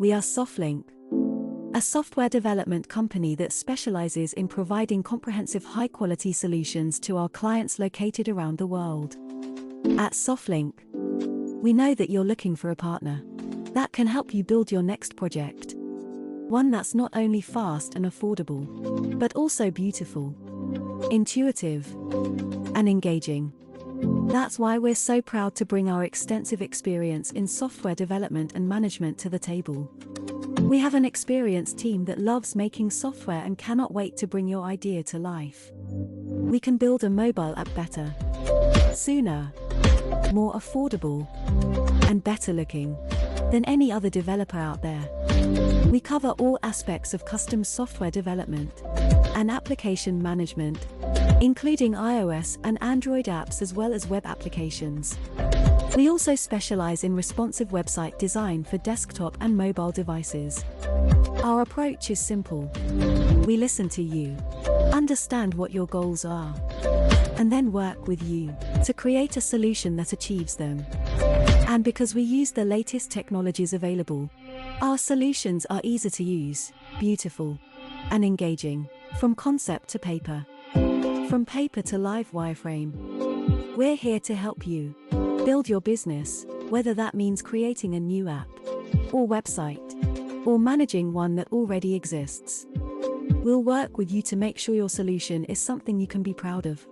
We are Soflinq, a software development company that specializes in providing comprehensive high-quality solutions to our clients located around the world. At Soflinq, we know that you're looking for a partner that can help you build your next project. One that's not only fast and affordable, but also beautiful, intuitive, and engaging. That's why we're so proud to bring our extensive experience in software development and management to the table. We have an experienced team that loves making software and cannot wait to bring your idea to life. We can build a mobile app better, sooner, more affordable, and better looking than any other developer out there. We cover all aspects of custom software development and application management, including iOS and Android apps as well as web applications. We also specialize in responsive website design for desktop and mobile devices. Our approach is simple. We listen to you, understand what your goals are, and then work with you to create a solution that achieves them. And because we use the latest technologies available, our solutions are easy to use, beautiful, and engaging, from concept to paper. From paper to live wireframe. We're here to help you build your business, whether that means creating a new app or website, or managing one that already exists. We'll work with you to make sure your solution is something you can be proud of.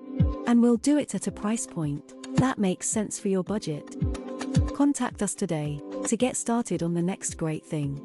And we'll do it at a price point that makes sense for your budget. Contact us today to get started on the next great thing.